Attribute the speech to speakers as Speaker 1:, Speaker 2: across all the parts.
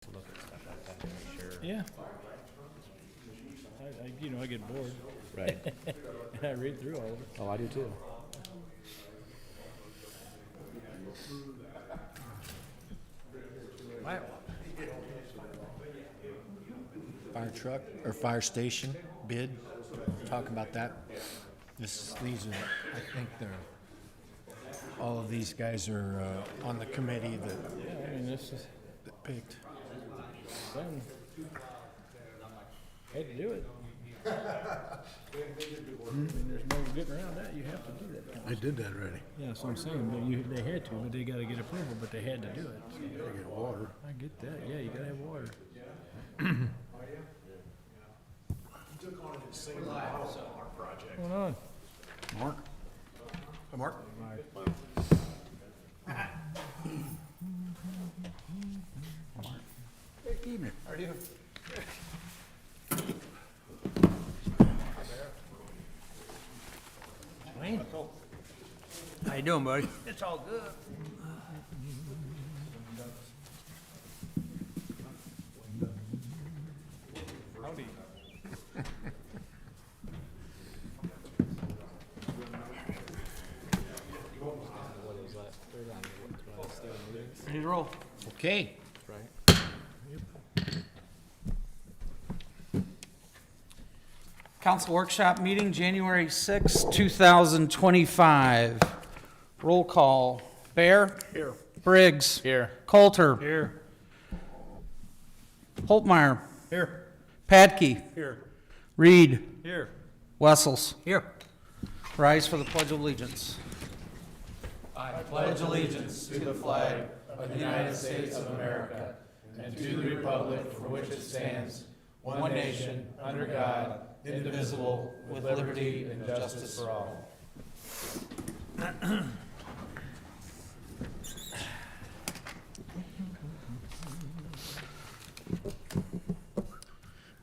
Speaker 1: to look at stuff like that to make sure.
Speaker 2: Yeah. I get bored.
Speaker 1: Right.
Speaker 2: And I read through all of it.
Speaker 1: Oh, I do too.
Speaker 3: Fire truck or fire station bid, talk about that. These are, I think all of these guys are on the committee
Speaker 2: Yeah, I mean, this is
Speaker 3: that picked.
Speaker 2: done. Had to do it. I mean, there's no getting around that. You have to do that.
Speaker 4: I did that already.
Speaker 2: Yeah, that's what I'm saying. They had to, but they got to get approval, but they had to do it. So,
Speaker 4: I get water.
Speaker 2: I get that. Yeah, you got to have water. What's going on?
Speaker 4: Mark? Hi, Mark? Good evening. How are you?
Speaker 3: Wayne?
Speaker 5: How you doing, buddy?
Speaker 3: It's all good.
Speaker 2: Howdy.
Speaker 1: What is that? Third on what, student meetings?
Speaker 5: Ready to roll.
Speaker 3: Okay.
Speaker 1: Right.
Speaker 5: Council workshop meeting, January 6, 2025. Roll call. Bear?
Speaker 4: Here.
Speaker 5: Briggs?
Speaker 1: Here.
Speaker 5: Coulter?
Speaker 4: Here.
Speaker 5: Holtmeyer?
Speaker 4: Here.
Speaker 5: Padkey?
Speaker 4: Here.
Speaker 5: Reed?
Speaker 4: Here.
Speaker 5: Wessels?
Speaker 4: Here.
Speaker 5: Rise for the Pledge of Allegiance.
Speaker 6: I pledge allegiance to the flag of the United States of America and to the republic for which it stands, one nation, under God, indivisible, with liberty and justice for all.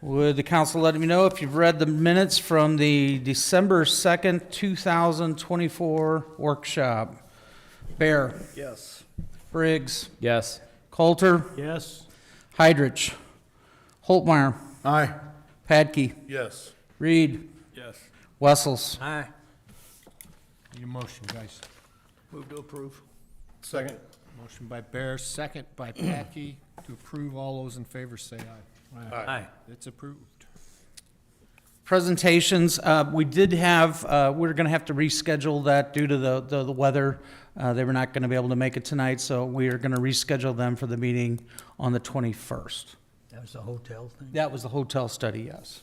Speaker 5: Would the council let me know if you've read the minutes from the December 2nd, 2024 workshop? Bear?
Speaker 4: Yes.
Speaker 5: Briggs?
Speaker 1: Yes.
Speaker 5: Coulter?
Speaker 2: Yes.
Speaker 5: Heidrich? Holtmeyer?
Speaker 4: Aye.
Speaker 5: Padkey?
Speaker 4: Yes.
Speaker 5: Reed?
Speaker 2: Yes.
Speaker 5: Wessels?
Speaker 4: Aye.
Speaker 3: Need a motion, guys.
Speaker 4: Move to approve. Second.
Speaker 3: Motion by Bear, second by Packey to approve. All those in favor say aye.
Speaker 4: Aye.
Speaker 3: It's approved.
Speaker 5: Presentations, we did have, we're going to have to reschedule that due to the weather. They were not going to be able to make it tonight, so we are going to reschedule them for the meeting on the 21st.
Speaker 6: That was the hotel thing?
Speaker 5: That was the hotel study, yes.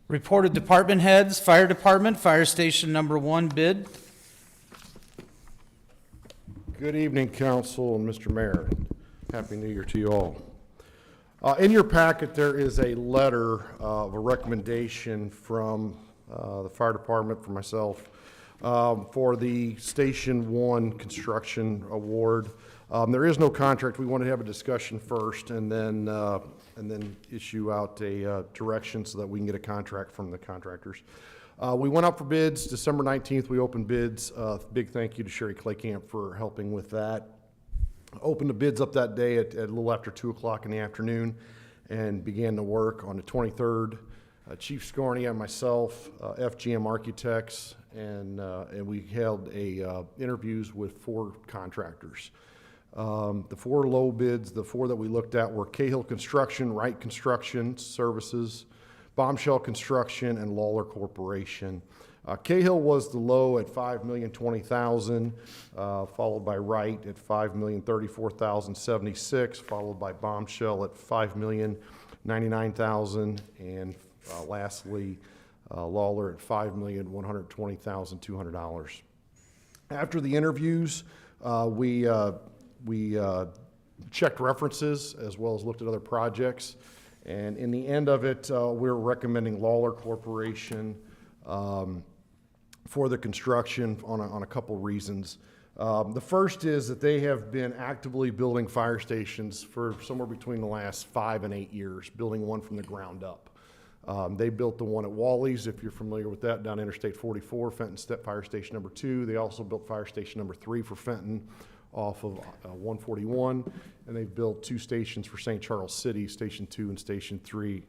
Speaker 5: Reported department heads, fire department, fire station number 1 bid.
Speaker 7: Good evening, council and Mr. Mayor. Happy New Year to you all. In your packet, there is a letter of a recommendation from the fire department, for myself, for the Station 1 construction award. There is no contract. We want to have a discussion first and then issue out a direction so that we can get a contract from the contractors. We went out for bids December 19th. We opened bids. Big thank you to Sherry Claycamp for helping with that. Opened the bids up that day at a little after 2 o'clock in the afternoon and began the work on the 23rd. Chief Scornia and myself, FGM Architects, and we held interviews with 4 contractors. The 4 low bids, the 4 that we looked at were Cahill Construction, Wright Construction Services, Bombshell Construction, and Lawler Corporation. Cahill was the low at $5,020,000, followed by Wright at $5,034,076, followed by Bombshell at $5,099,000, and lastly, Lawler at $5,120,200. After the interviews, we checked references as well as looked at other projects. And in the end of it, we're recommending Lawler Corporation for the construction on a couple reasons. The first is that they have been actively building fire stations for somewhere between the last 5 and 8 years, building one from the ground up. They built the one at Wally's, if you're familiar with that, down Interstate 44, Fenton Step Fire Station number 2. They also built Fire Station number 3 for Fenton off of 141, and they've built 2 stations for St. Charles City, Station 2 and Station 3.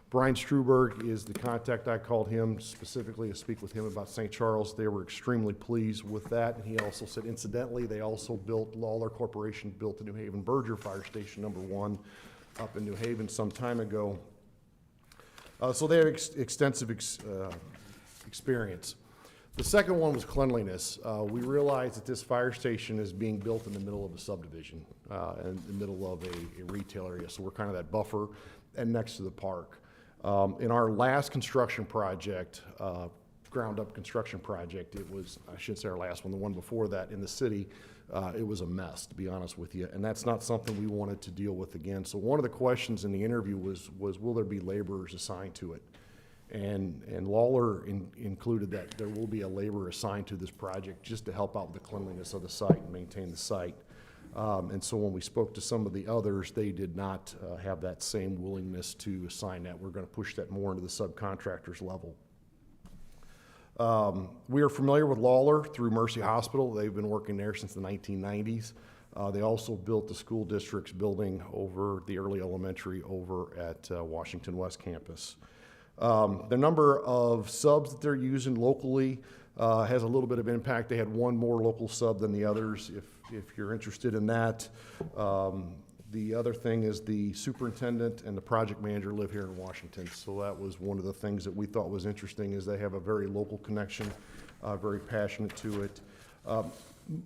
Speaker 7: Brian Struberg is the contact. I called him specifically to speak with him about St. Charles. They were extremely pleased with that, and he also said, incidentally, they also built, Lawler Corporation built the New Haven Berger Fire Station #1 up in New Haven some time ago. So they have extensive experience. The second one was cleanliness. We realized that this fire station is being built in the middle of a subdivision, in the middle of a retail area, so we're kind of that buffer and next to the park. In our last construction project, ground-up construction project, it was, I shouldn't say our last one, the one before that in the city, it was a mess, to be honest with you, and that's not something we wanted to deal with again. So one of the questions in the interview was will there be laborers assigned to it? And Lawler included that there will be a laborer assigned to this project just to help out with the cleanliness of the site and maintain the site. And so when we spoke to some of the others, they did not have that same willingness to assign that. We're going to push that more into the subcontractors level. We are familiar with Lawler through Mercy Hospital. They've been working there since the 1990s. They also built the school district's building over the early elementary over at Washington West campus. The number of subs that they're using locally has a little bit of impact. They had one more local sub than the others, if you're interested in that. The other thing is the superintendent and the project manager live here in Washington, so that was one of the things that we thought was interesting, is they have a very local connection, very passionate to it.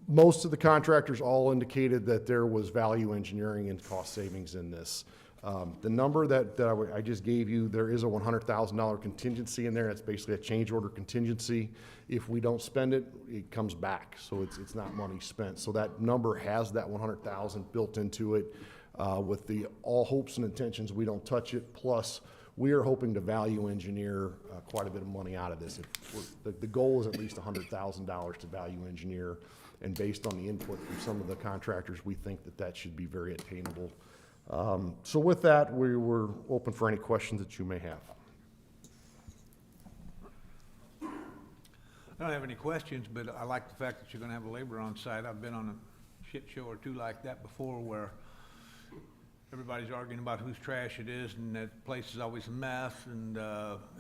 Speaker 7: Most of the contractors all indicated that there was value engineering and cost savings in this. The number that I just gave you, there is a $100,000 contingency in there. It's basically a change order contingency. If we don't spend it, it comes back. So it's not money spent. So that number has that $100,000 built into it, with the all hopes and intentions we don't touch it. Plus, we are hoping to value engineer quite a bit of money out of this. The goal is at least $100,000 to value engineer. And based on the input from some of the contractors, we think that that should be very attainable. So with that, we were open for any questions that you may have.
Speaker 8: I don't have any questions, but I like the fact that you're gonna have a laborer on site. I've been on a shit show or two like that before where everybody's arguing about whose trash it is, and that place is always a mess, and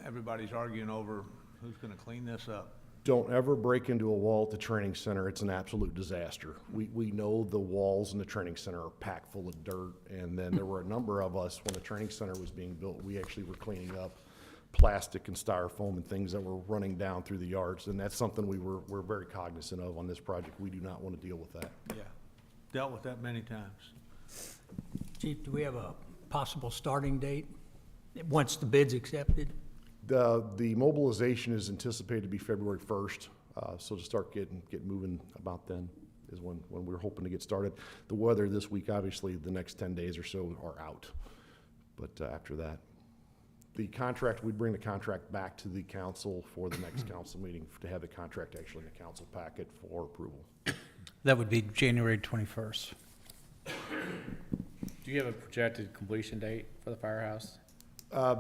Speaker 8: everybody's arguing over who's gonna clean this up.
Speaker 7: Don't ever break into a wall at the training center. It's an absolute disaster. We know the walls in the training center are packed full of dirt, and then there were a number of us, when the training center was being built, we actually were cleaning up plastic and styrofoam and things that were running down through the yards, and that's something we're very cognizant of on this project. We do not want to deal with that.
Speaker 8: Yeah, dealt with that many times.
Speaker 9: Chief, do we have a possible starting date once the bid's accepted?
Speaker 7: The mobilization is anticipated to be February 1st, so to start get moving about then is when we're hoping to get started. The weather this week, obviously, the next 10 days or so are out, but after that. The contract, we'd bring the contract back to the council for the next council meeting to have the contract actually in the council packet for approval.
Speaker 5: That would be January 21st.
Speaker 1: Do you have a projected completion date for the firehouse?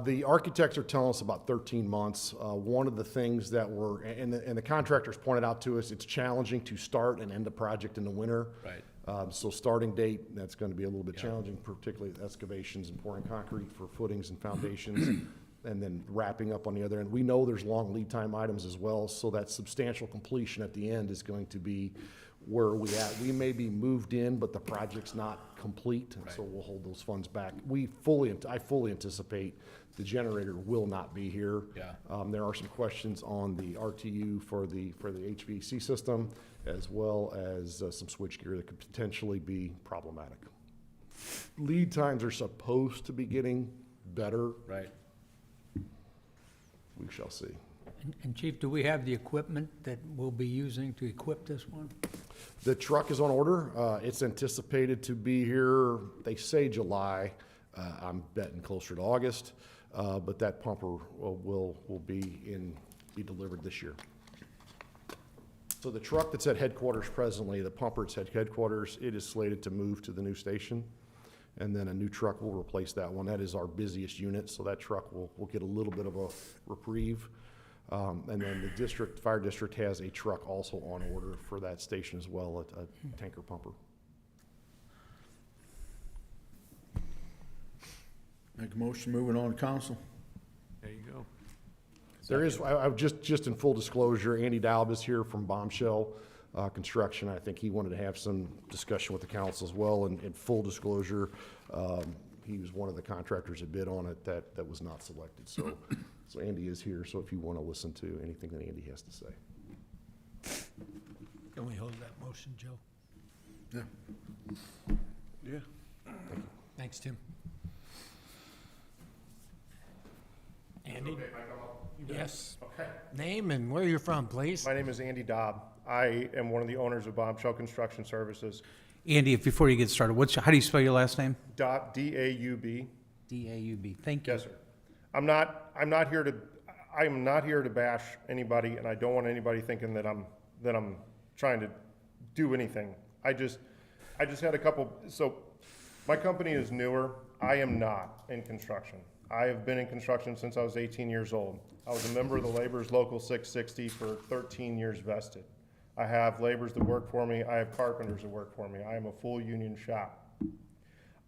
Speaker 7: The architects are telling us about 13 months. One of the things that and the contractors pointed out to us, it's challenging to start and end a project in the winter.
Speaker 1: Right.
Speaker 7: So starting date, that's going to be a little bit challenging, particularly excavations and pouring concrete for footings and foundations, and then wrapping up on the other end. We know there's long lead time items as well, so that substantial completion at the end is going to be where we at. We may be moved in, but the project's not complete, and so we'll hold those funds back. I fully anticipate the generator will not be here.
Speaker 1: Yeah.
Speaker 7: There are some questions on the RTU for the HVAC system, as well as some switchgear that could potentially be problematic. Lead times are supposed to be getting better.
Speaker 1: Right.
Speaker 7: We shall see.
Speaker 9: And Chief, do we have the equipment that we'll be using to equip this one?
Speaker 7: The truck is on order. It's anticipated to be here, they say July. I'm betting closer to August, but that pumper will be delivered this year. So the truck that's at headquarters presently, the pumper that's at headquarters, it is slated to move to the new station, and then a new truck will replace that one. That is our busiest unit, so that truck will get a little bit of a reprieve. And then the fire district has a truck also on order for that station as well, a tanker pumper.
Speaker 4: Make a motion, moving on to council.
Speaker 8: There you go.
Speaker 7: There is, just in full disclosure, Andy Dalbus here from Bombshell Construction. I think he wanted to have some discussion with the council as well. And in full disclosure, he was one of the contractors that bid on it that was not selected. So, so Andy is here. So if you want to listen to anything that Andy has to say.
Speaker 9: Can we hold that motion, Joe?
Speaker 4: Yeah. Yeah.
Speaker 9: Thanks, Tim. Andy? Yes.
Speaker 10: Okay.
Speaker 9: Name and where you're from, please.
Speaker 10: My name is Andy Dobb. I am one of the owners of Bombshell Construction Services.
Speaker 5: Andy, before you get started, how do you spell your last name?
Speaker 10: D-A-U-B.
Speaker 5: D-A-U-B. Thank you.
Speaker 10: Yes, sir. I'm not here to bash anybody, and I don't want anybody thinking that I'm trying to do anything. I just had a couple, so my company is newer. I am not in construction. I have been in construction since I was 18 years old. I was a member of the Laborers Local 660 for 13 years vested. I have laborers that work for me. I have carpenters that work for me. I am a full union shop.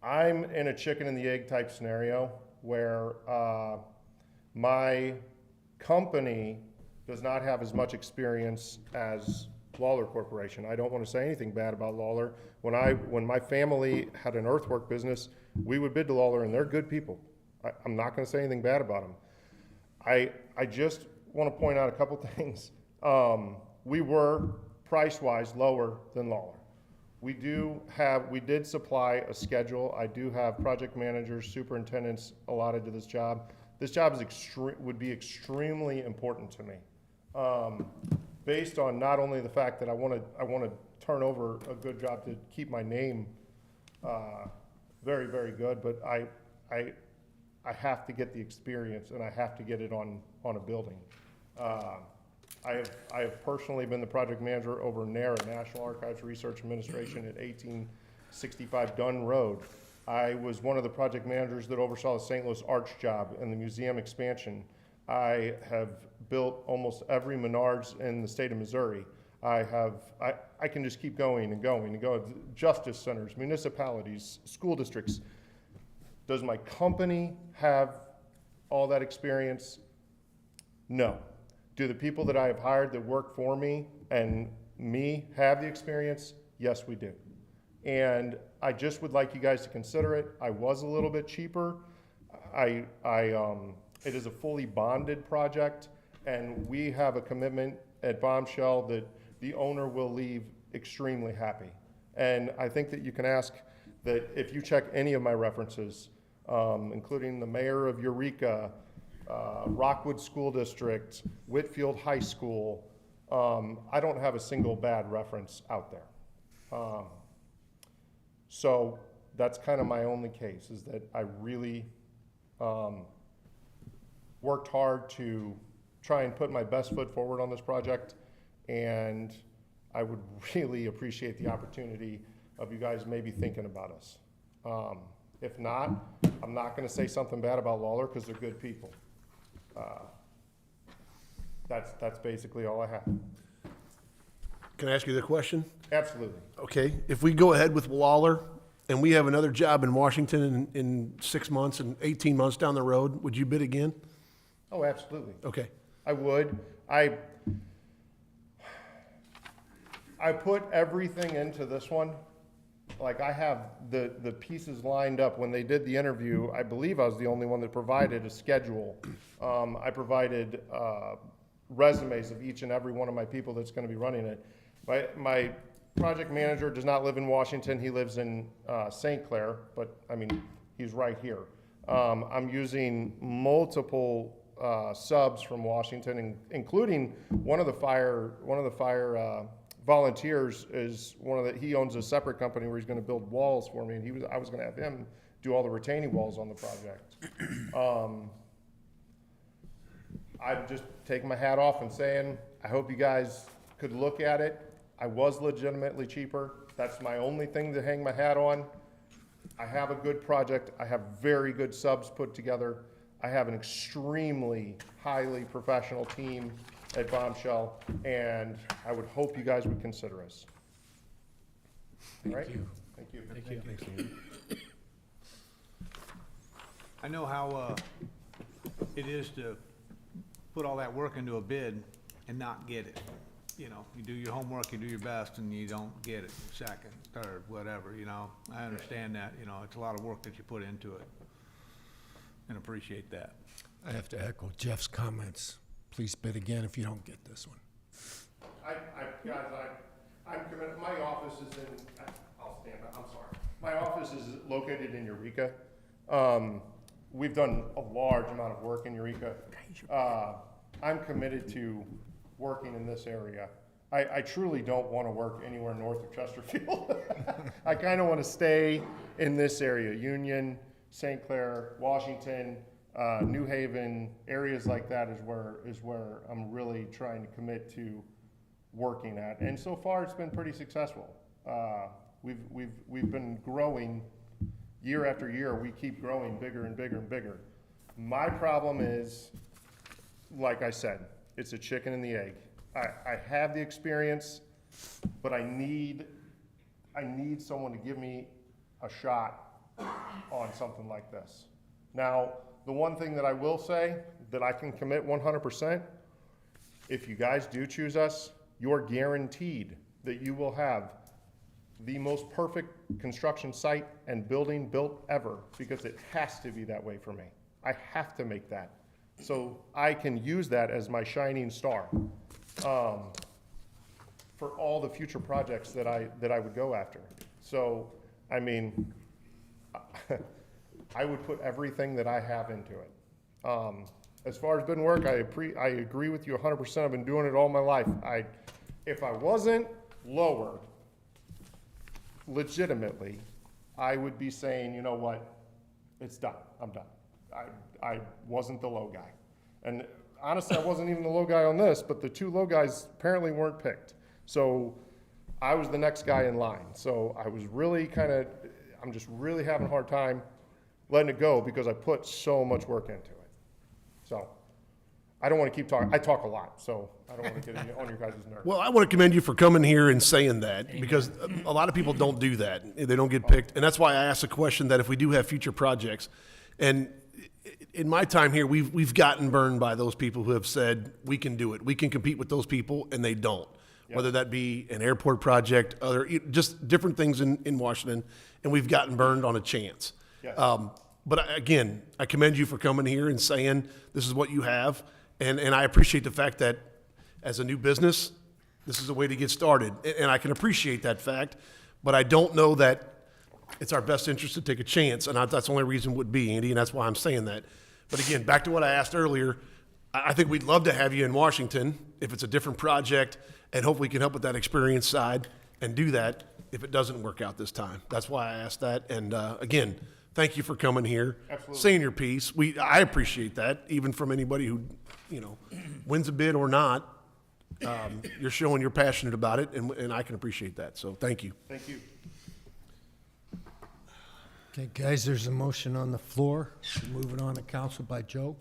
Speaker 10: I'm in a chicken and the egg type scenario where my company does not have as much experience as Lawler Corporation. I don't want to say anything bad about Lawler. When my family had an earthwork business, we would bid to Lawler, and they're good people. I'm not going to say anything bad about them. I just want to point out a couple things. We were price-wise lower than Lawler. We did supply a schedule. I do have project managers, superintendents allotted to this job. This job would be extremely important to me, based on not only the fact that I want to turn over a good job to keep my name very, very good, but I have to get the experience, and I have to get it on a building. I have personally been the project manager over NARA, National Archives Research Administration, at 1865 Dunn Road. I was one of the project managers that oversaw the St. Louis Arch job and the museum expansion. I have built almost every Menards in the state of Missouri. I can just keep going and going and going. Justice centers, municipalities, school districts. Does my company have all that experience? No. Do the people that I have hired that work for me and me have the experience? Yes, we do. And I just would like you guys to consider it. I was a little bit cheaper. It is a fully bonded project, and we have a commitment at Bombshell that the owner will leave extremely happy. And I think that you can ask that if you check any of my references, including the mayor of Eureka, Rockwood School District, Whitfield High School, I don't have a single bad reference out there. So that's kind of my only case, is that I really worked hard to try and put my best foot forward on this project, and I would really appreciate the opportunity of you guys maybe thinking about us. If not, I'm not going to say something bad about Lawler because they're good people. That's basically all I have.
Speaker 4: Can I ask you the question?
Speaker 10: Absolutely.
Speaker 4: Okay, if we go ahead with Lawler and we have another job in Washington in 6 months and 18 months down the road, would you bid again?
Speaker 10: Oh, absolutely.
Speaker 4: Okay.
Speaker 10: I would. I put everything into this one. Like, I have the pieces lined up. When they did the interview, I believe I was the only one that provided a schedule. I provided resumes of each and every one of my people that's going to be running it. My project manager does not live in Washington. He lives in St. Clair, but I mean, he's right here. I'm using multiple subs from Washington, including one of the fire volunteers is he owns a separate company where he's going to build walls for me, and I was going to have him do all the retaining walls on the project. I'm just taking my hat off and saying, I hope you guys could look at it. I was legitimately cheaper. That's my only thing to hang my hat on. I have a good project. I have very good subs put together. I have an extremely highly professional team at Bombshell, and I would hope you guys would consider us. Thank you. Thank you.
Speaker 8: I know how, it is to put all that work into a bid and not get it. You know, you do your homework, you do your best, and you don't get it, second, third, whatever, you know. I understand that, you know, it's a lot of work that you put into it, and appreciate that.
Speaker 3: I have to echo Jeff's comments. Please bid again if you don't get this one.
Speaker 10: I'm committed, my office is in, I'll stand up, I'm sorry. My office is located in Eureka. We've done a large amount of work in Eureka. I'm committed to working in this area. I truly don't want to work anywhere north of Chesterfield. I kind of want to stay in this area, Union, St. Clair, Washington, New Haven, areas like that is where I'm really trying to commit to working at. And so far, it's been pretty successful. We've been growing year after year. We keep growing bigger and bigger and bigger. My problem is, like I said, it's a chicken and the egg. I have the experience, but I need someone to give me a shot on something like this. Now, the one thing that I will say that I can commit 100%, if you guys do choose us, you're guaranteed that you will have the most perfect construction site and building built ever, because it has to be that way for me. I have to make that. So I can use that as my shining star for all the future projects that I would go after. So, I mean, I would put everything that I have into it. As far as bidding work, I agree with you 100%. I've been doing it all my life. If I wasn't lower, legitimately, I would be saying, you know what, it's done, I'm done. I wasn't the low guy. And honestly, I wasn't even the low guy on this, but the two low guys apparently weren't picked. So I was the next guy in line. So I was really I'm just really having a hard time letting it go because I put so much work into it. So I don't want to keep talking. I talk a lot, so I don't want to get on your guys' nerves.
Speaker 4: Well, I want to commend you for coming here and saying that, because a lot of people don't do that. They don't get picked. And that's why I asked the question that if we do have future projects, and in my time here, we've gotten burned by those people who have said, we can do it. We can compete with those people, and they don't. Yep. Whether that be an airport project, just different things in Washington, and we've gotten burned on a chance.
Speaker 10: Yes.
Speaker 4: But again, I commend you for coming here and saying this is what you have. And I appreciate the fact that as a new business, this is a way to get started. And I can appreciate that fact, but I don't know that it's our best interest to take a chance. And that's the only reason would be, Andy, and that's why I'm saying that. But again, back to what I asked earlier, I think we'd love to have you in Washington if it's a different project, and hopefully we can help with that experience side and do that if it doesn't work out this time. That's why I asked that. And again, thank you for coming here,
Speaker 10: Absolutely.
Speaker 4: saying your piece. I appreciate that, even from anybody who, wins a bid or not. You're showing you're passionate about it, and I can appreciate that. So thank you.
Speaker 10: Thank you.
Speaker 3: Okay, guys, there's a motion on the floor. Moving on to council by Joe.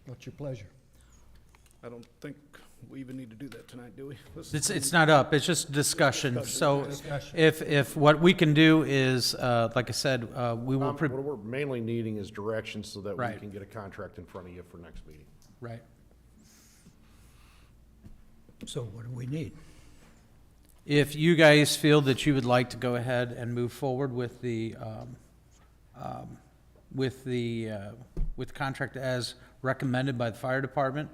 Speaker 3: What's your pleasure?
Speaker 1: I don't think we even need to do that tonight, do we?
Speaker 5: It's not up, it's just discussion. So
Speaker 3: Discussion.
Speaker 5: if what we can do is, like I said, we will,
Speaker 7: What we're mainly needing is direction so that we
Speaker 5: Right.
Speaker 7: can get a contract in front of you for next meeting.
Speaker 5: right.
Speaker 9: So what do we need?
Speaker 5: If you guys feel that you would like to go ahead and move forward with the contract as recommended by the fire department,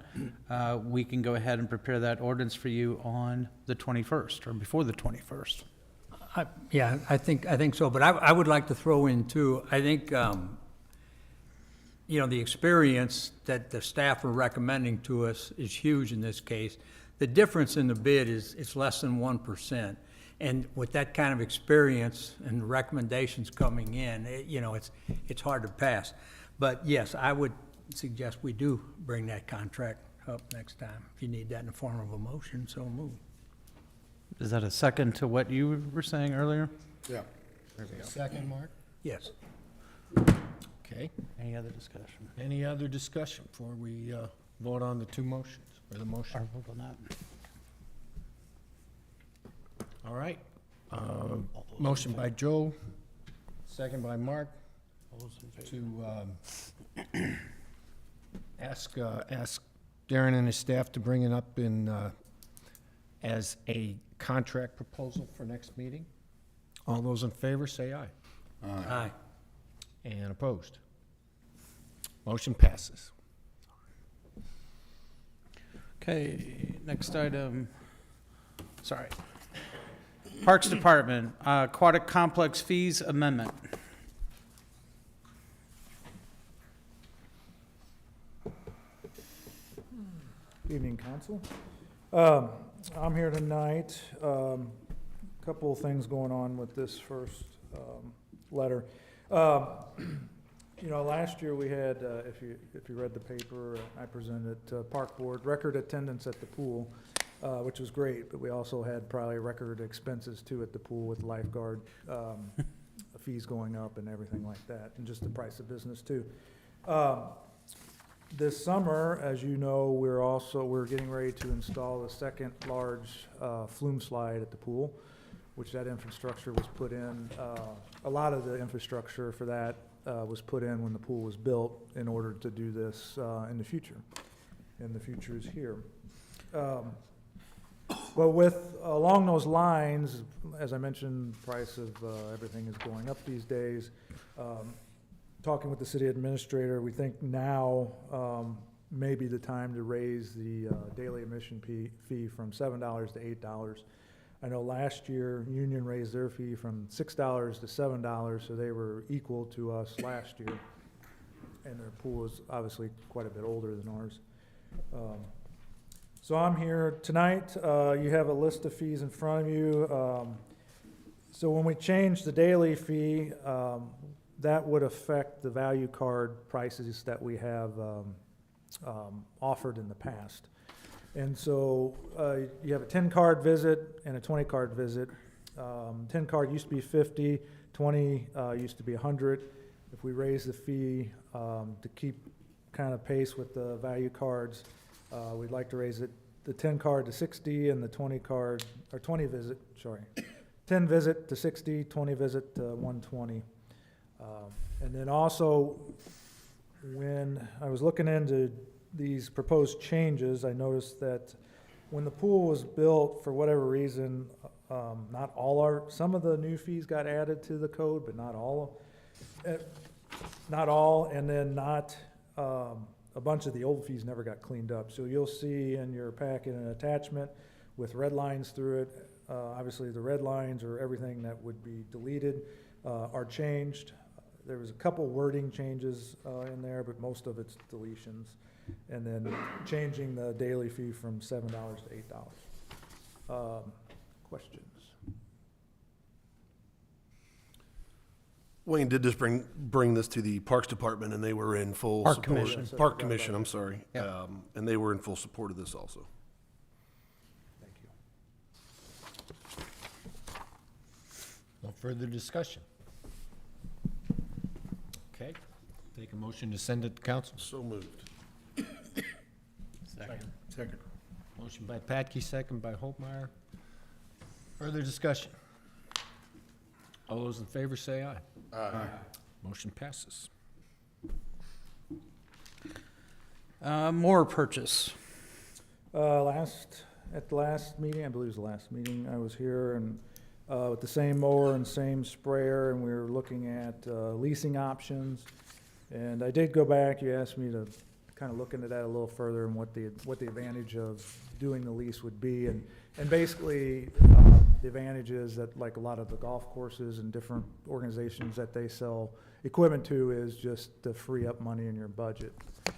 Speaker 5: we can go ahead and prepare that ordinance for you on the 21st or before the 21st.
Speaker 9: Yeah, I think so, but I would like to throw in too, I think, the experience that the staff are recommending to us is huge in this case. The difference in the bid is, it's less than 1%. And with that kind of experience and recommendations coming in, it's hard to pass. But yes, I would suggest we do bring that contract up next time. If you need that in the form of a motion, so move.
Speaker 5: Is that a second to what you were saying earlier?
Speaker 7: Yeah.
Speaker 3: Second, Mark?
Speaker 9: Yes.
Speaker 3: Okay.
Speaker 5: Any other discussion?
Speaker 3: Any other discussion before we vote on the two motions, or the motion?
Speaker 5: Or vote on that?
Speaker 3: All right. Motion by Joe, second by Mark,
Speaker 5: All those in favor?
Speaker 3: to ask Darren and his staff to bring it up in, as a contract proposal for next meeting. All those in favor, say aye.
Speaker 9: Aye.
Speaker 3: And opposed? Motion passes.
Speaker 5: Okay, next item, sorry. Parks Department, Aquatic Complex Fees Amendment.
Speaker 11: Evening, council. I'm here tonight. Couple of things going on with this first letter. You know, last year we had, if you read the paper, I presented Park Board record attendance at the pool, which was great, but we also had probably record expenses too at the pool with lifeguard fees going up and everything like that, and just the price of business too. This summer, as you know, we're getting ready to install the second large flume slide at the pool, which that infrastructure was put in. A lot of the infrastructure for that was put in when the pool was built in order to do this in the future. And the future is here. Well, along those lines, as I mentioned, price of everything is going up these days. Talking with the city administrator, we think now may be the time to raise the daily admission fee from $7 to $8. I know last year Union raised their fee from $6 to $7, so they were equal to us last year. And their pool is obviously quite a bit older than ours. So I'm here tonight. You have a list of fees in front of you. So when we change the daily fee, that would affect the value card prices that we have offered in the past. And so you have a 10-card visit and a 20-card visit. 10-card used to be 50, 20 used to be 100. If we raise the fee to keep kind of pace with the value cards, we'd like to raise it, the 10-card to 60 and the 20-card, or 20 visit, sorry. 10 visit to 60, 20 visit to 120. And then also, when I was looking into these proposed changes, I noticed that when the pool was built, for whatever reason, some of the new fees got added to the code, but not all, and then a bunch of the old fees never got cleaned up. So you'll see in your packet an attachment with red lines through it. Obviously, the red lines or everything that would be deleted are changed. There was a couple wording changes in there, but most of it's deletions. And then changing the daily fee from $7 to $8. Questions?
Speaker 4: Wayne did just bring this to the Parks Department, and they were in full
Speaker 5: Park
Speaker 4: support.
Speaker 5: Commission.
Speaker 4: Park Commission, I'm sorry.
Speaker 3: Yeah.
Speaker 4: And they were in full support of this also.
Speaker 11: Thank you.
Speaker 3: No further discussion. Okay, take a motion to send it to council.
Speaker 4: So moved.
Speaker 3: Second. Motion by Patke, second by Holtmeyer. Further discussion? All those in favor say aye. Aye. Motion passes.
Speaker 5: More purchase.
Speaker 11: At the last meeting, I believe it was the last meeting, I was here and with the same mower and same sprayer, and we were looking at leasing options. And I did go back, you asked me to kind of look into that a little further and what the advantage of doing the lease would be. And basically, the advantage is that like a lot of the golf courses and different organizations that they sell equipment to is just to free up money in your budget,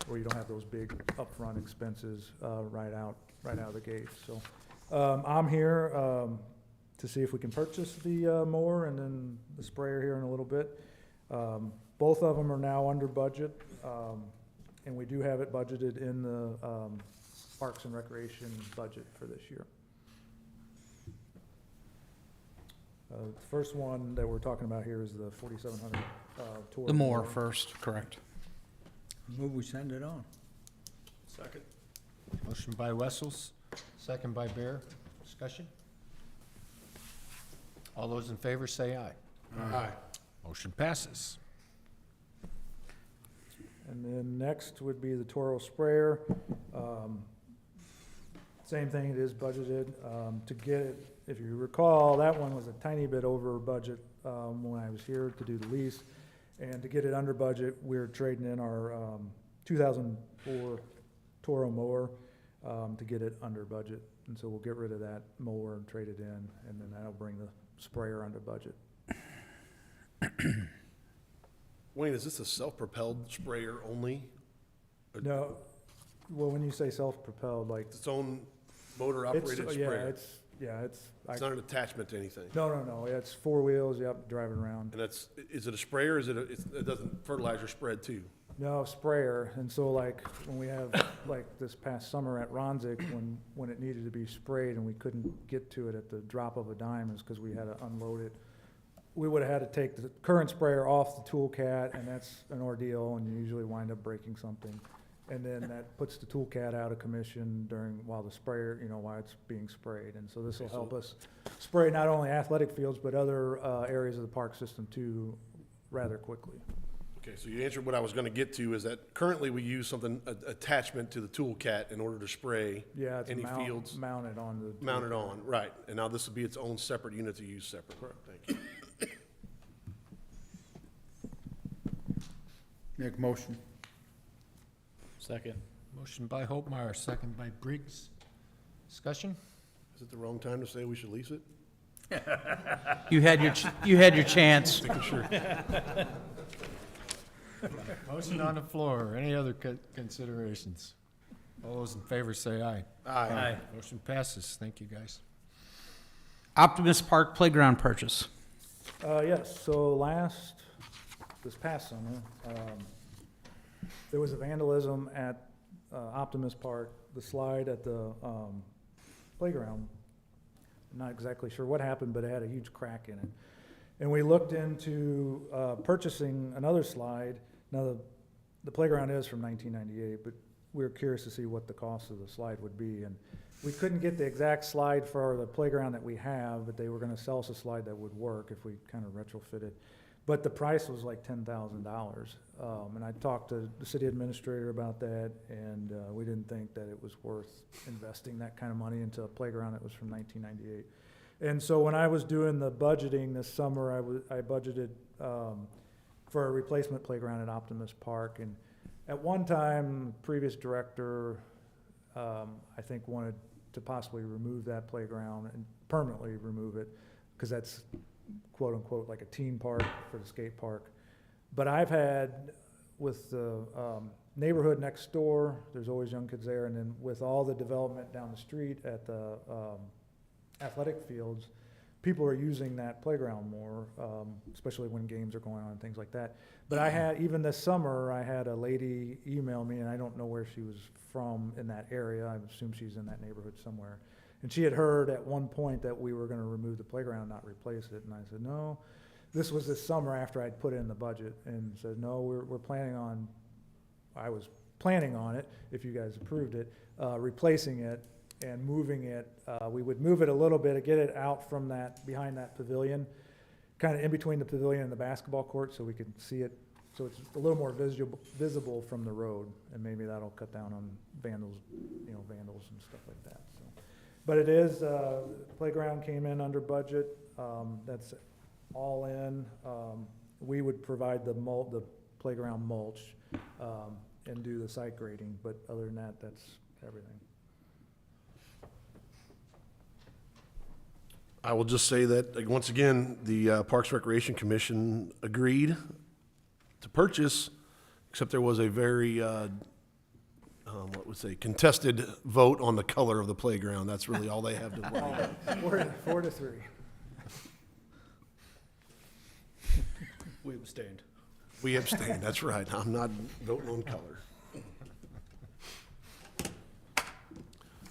Speaker 11: where you don't have those big upfront expenses right out of the gate. So I'm here to see if we can purchase the mower and then the sprayer here in a little bit. Both of them are now under budget, and we do have it budgeted in the Parks and Recreation budget for this year. The first one that we're talking about here is the 4700 Toro.
Speaker 5: The more first, correct.
Speaker 9: Move we send it on.
Speaker 3: Second. Motion by Wessels, second by Bear. Discussion? All those in favor say aye.
Speaker 4: Aye.
Speaker 3: Motion passes.
Speaker 11: And then next would be the Toro sprayer. Same thing, it is budgeted. To get it, if you recall, that one was a tiny bit over budget when I was here to do the lease. And to get it under budget, we're trading in our 2004 Toro mower to get it under budget. And so we'll get rid of that mower and trade it in, and then that'll bring the sprayer under budget.
Speaker 4: Wayne, is this a self-propelled sprayer only?
Speaker 11: No, well, when you say self-propelled, like,
Speaker 4: Its own motor-operated sprayer?
Speaker 11: It's,
Speaker 4: It's not an attachment to anything?
Speaker 11: no, it's 4 wheels, yep, driving around.
Speaker 4: And that's, is it a sprayer, or is it, it doesn't fertilizer spread too?
Speaker 11: No, sprayer, and so like, when we have, like, this past summer at Ronzig, when it needed to be sprayed and we couldn't get to it at the drop of a dime, is because we had to unload it. We would've had to take the current sprayer off the tool cat, and that's an ordeal, and you usually wind up breaking something. And then that puts the tool cat out of commission while the sprayer, while it's being sprayed. And so this will help us spray not only athletic fields, but other areas of the park system too, rather quickly.
Speaker 4: Okay, so you answered what I was gonna get to, is that currently we use something, attachment to the tool cat in order to spray
Speaker 11: Yeah, it's
Speaker 4: any fields.
Speaker 11: mounted on the.
Speaker 4: Mounted on, right, and now this will be its own separate unit to use separately. Thank you.
Speaker 6: Make motion.
Speaker 1: Second.
Speaker 3: Motion by Hopmeyer, second by Briggs. Discussion?
Speaker 4: Is it the wrong time to say we should lease it?
Speaker 5: You had your chance.
Speaker 3: Motion on the floor. Any other considerations? All those in favor say aye.
Speaker 4: Aye.
Speaker 3: Motion passes. Thank you, guys.
Speaker 5: Optimus Park playground purchase.
Speaker 11: Yes, so this past summer, there was a vandalism at Optimus Park, the slide at the playground. I'm not exactly sure what happened, but it had a huge crack in it. And we looked into purchasing another slide. Now, the playground is from 1998, but we were curious to see what the cost of the slide would be. And we couldn't get the exact slide for the playground that we have, but they were gonna sell us a slide that would work if we kind of retrofitted. But the price was like $10,000. And I talked to the city administrator about that, and we didn't think that it was worth investing that kind of money into a playground that was from 1998. And so when I was doing the budgeting this summer, I budgeted for a replacement playground at Optimus Park. And at one time, previous director, I think, wanted to possibly remove that playground and permanently remove it, because that's quote unquote like a team park for the skate park. But I've had, with the neighborhood next door, there's always young kids there, and then with all the development down the street at the athletic fields, people are using that playground more, especially when games are going on and things like that. But even this summer, I had a lady email me, and I don't know where she was from in that area. I assume she's in that neighborhood somewhere. And she had heard at one point that we were gonna remove the playground, not replace it. And I said, no. This was this summer after I'd put it in the budget, and said, no, I was planning on it, if you guys approved it, replacing it and moving it. We would move it a little bit to get it out from behind that pavilion, kind of in between the pavilion and the basketball court, so we could see it, so it's a little more visible from the road, and maybe that'll cut down on vandals and stuff like that. So, but it is, playground came in under budget. That's all in. We would provide the playground mulch, and do the site grading, but other than that, that's everything.
Speaker 4: I will just say that, like, once again, the Parks Recreation Commission agreed to purchase, except there was a very, contested vote on the color of the playground. That's really all they have to worry about.
Speaker 11: 4-3.
Speaker 2: We abstained.
Speaker 4: We abstained, that's right. I'm not voting on color.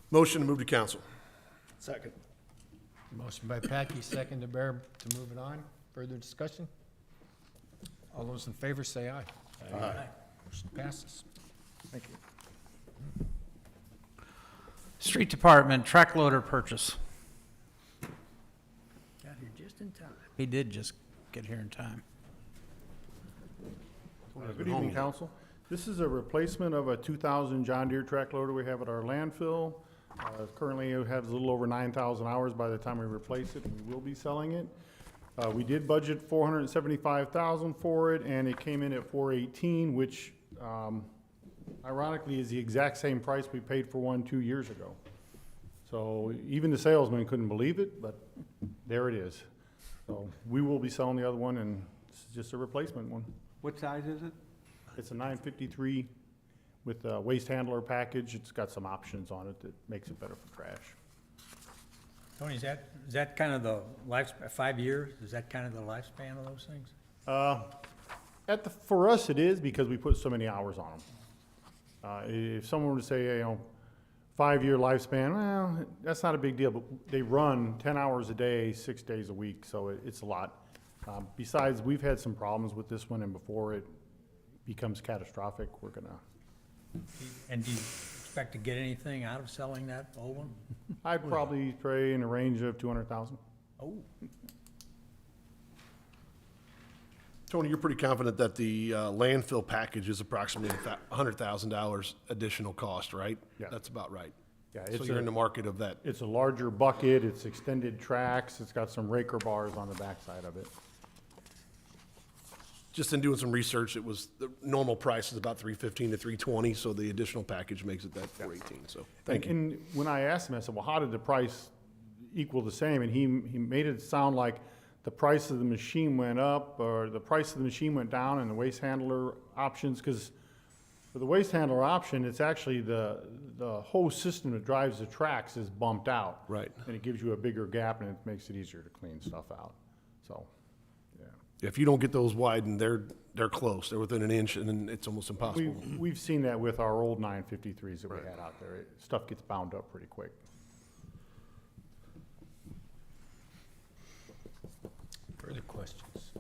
Speaker 4: Motion to move to council.
Speaker 2: Second.
Speaker 3: Motion by Packey, second to Bear to move it on. Further discussion? All those in favor say aye. Aye. Motion passes.
Speaker 11: Thank you.
Speaker 5: Street Department, track loader purchase.
Speaker 9: Got here just in time.
Speaker 5: He did just get here in time.
Speaker 12: Good evening, council. This is a replacement of a 2000 John Deere track loader we have at our landfill. Currently, it has a little over 9,000 hours by the time we replace it, and we will be selling it. We did budget 475,000 for it, and it came in at 418, which ironically is the exact same price we paid for one 2 years ago. So even the salesman couldn't believe it, but there it is. So we will be selling the other one, and it's just a replacement one.
Speaker 8: What size is it?
Speaker 12: It's a 953 with a waste handler package. It's got some options on it that makes it better for trash.
Speaker 9: Tony, is that kind of the lifespan, 5 years? Is that kind of the lifespan of those things?
Speaker 12: For us, it is because we put so many hours on them. If someone were to say, 5-year lifespan, well, that's not a big deal, but they run 10 hours a day, 6 days a week, so it's a lot. Besides, we've had some problems with this one, and before it becomes catastrophic, we're gonna.
Speaker 9: And do you expect to get anything out of selling that old one?
Speaker 12: I'd probably pay in a range of 200,000.
Speaker 9: Oh,
Speaker 4: Tony, you're pretty confident that the landfill package is approximately $100,000 additional cost, right?
Speaker 12: Yeah.
Speaker 4: That's about right.
Speaker 12: Yeah,
Speaker 4: So you're in the market of that.
Speaker 12: It's a larger bucket, it's extended tracks, it's got some raker bars on the backside of it.
Speaker 4: Just in doing some research, it was, the normal price is about $315 to $320, so the additional package makes it that $418, so, thank you.
Speaker 12: And when I asked him, I said, well, how did the price equal the same? And he made it sound like the price of the machine went up, or the price of the machine went down, and the waste handler options, because for the waste handler option, it's actually the whole system that drives the tracks is bumped out.
Speaker 4: Right.
Speaker 12: And it gives you a bigger gap, and it makes it easier to clean stuff out, so, yeah.
Speaker 4: If you don't get those widened, they're close, they're within an inch, and then it's almost impossible.
Speaker 12: We've seen that with our old 953s that we had out there. Stuff gets bound up pretty quick.
Speaker 3: Further questions?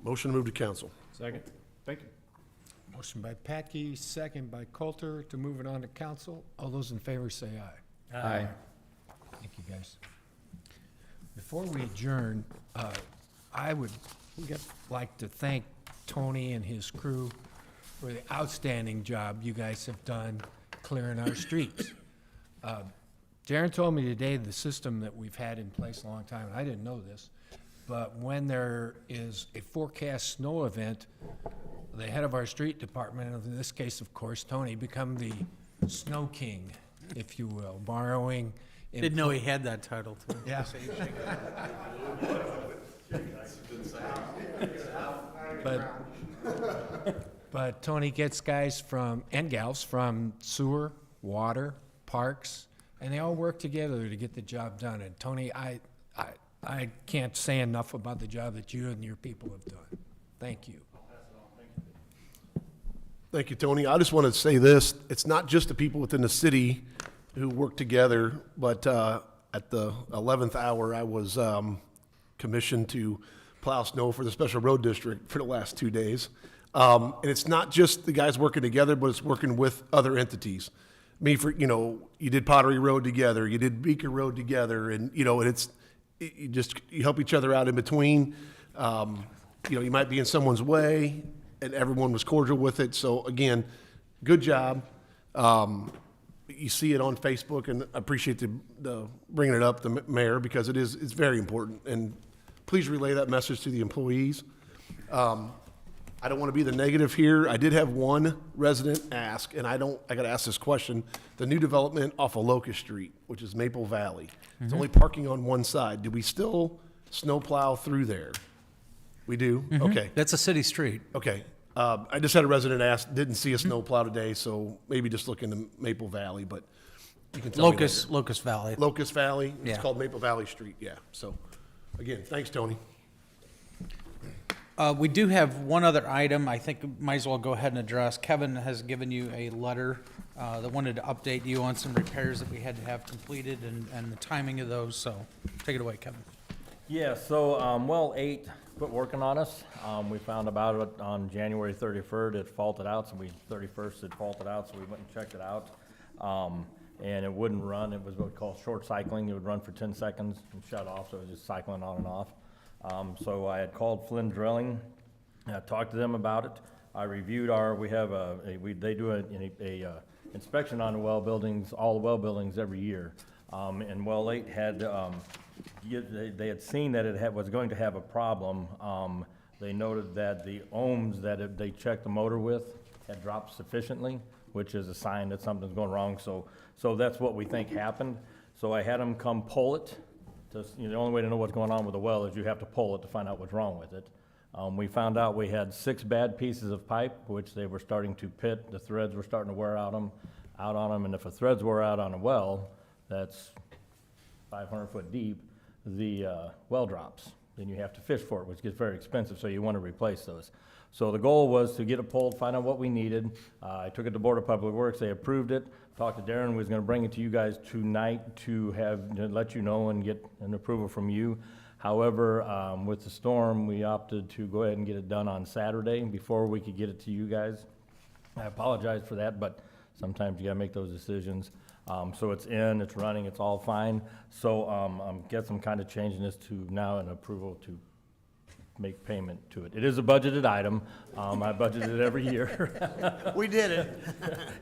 Speaker 4: Motion to move to council.
Speaker 1: Second?
Speaker 12: Thank you.
Speaker 3: Motion by Packey, second by Coulter to move it on to council. All those in favor say aye.
Speaker 1: Aye.
Speaker 3: Thank you, guys. Before we adjourn, I would like to thank Tony and his crew for the outstanding job you guys have done clearing our streets. Darren told me today the system that we've had in place a long time, and I didn't know this, but when there is a forecast snow event, the head of our street department, in this case, of course, Tony, become the snow king, if you will, borrowing.
Speaker 5: Didn't know he had that title, too.
Speaker 3: Yeah. But Tony gets guys from, and gals from sewer, water, parks, and they all work together to get the job done. And Tony, I can't say enough about the job that you and your people have done. Thank you.
Speaker 4: Thank you, Tony. I just want to say this, it's not just the people within the city who work together, but at the 11th hour, I was commissioned to plow snow for the Special Road District for the last 2 days. And it's not just the guys working together, but it's working with other entities. You did Pottery Road together, you did Beaker Road together, and, you help each other out in between. You might be in someone's way, and everyone was cordial with it. So again, good job. You see it on Facebook, and I appreciate the bringing it up, the mayor, because it's very important. And please relay that message to the employees. I don't want to be the negative here. I did have one resident ask, and I got to ask this question. The new development off of Locust Street, which is Maple Valley, it's only parking on one side. Do we still snowplow through there? We do? Okay.
Speaker 5: That's a city street.
Speaker 4: Okay. I just had a resident ask, didn't see a snowplow today, so maybe just look into Maple Valley, but you can tell me later.
Speaker 5: Locust Valley.
Speaker 4: Locust Valley? It's
Speaker 5: Yeah.
Speaker 4: called Maple Valley Street, yeah. So, again, thanks, Tony.
Speaker 5: We do have one other item I think we might as well go ahead and address. Kevin has given you a letter that wanted to update you on some repairs that we had to have completed and the timing of those, so take it away, Kevin.
Speaker 13: Yeah, so, well 8 quit working on us. We found about it on January 31st, it faulted out, so 31st it faulted out, so we went and checked it out. And it wouldn't run, it was what we call short cycling, it would run for 10 seconds and shut off, so it was just cycling on and off. So I had called Flynn Drilling, talked to them about it. I reviewed they do a inspection on the well buildings, all the well buildings every year. And well 8 had, they had seen that it was going to have a problem. They noted that the ohms that they checked the motor with had dropped sufficiently, which is a sign that something's going wrong. So that's what we think happened. So I had them come pull it. The only way to know what's going on with the well is you have to pull it to find out what's wrong with it. We found out we had 6 bad pieces of pipe, which they were starting to pit. The threads were starting to wear out on them. And if a threads wear out on a well, that's 500 foot deep, the well drops. Then you have to fish for it, which gets very expensive, so you want to replace those. So the goal was to get it pulled, find out what we needed. I took it to Board of Public Works, they approved it. Talked to Darren, we was gonna bring it to you guys tonight to let you know and get an approval from you. However, with the storm, we opted to go ahead and get it done on Saturday before we could get it to you guys. I apologize for that, but sometimes you gotta make those decisions. So it's in, it's running, it's all fine. So I'm kind of changing this to now an approval to make payment to it. It is a budgeted item. I budget it every year.
Speaker 3: We did it.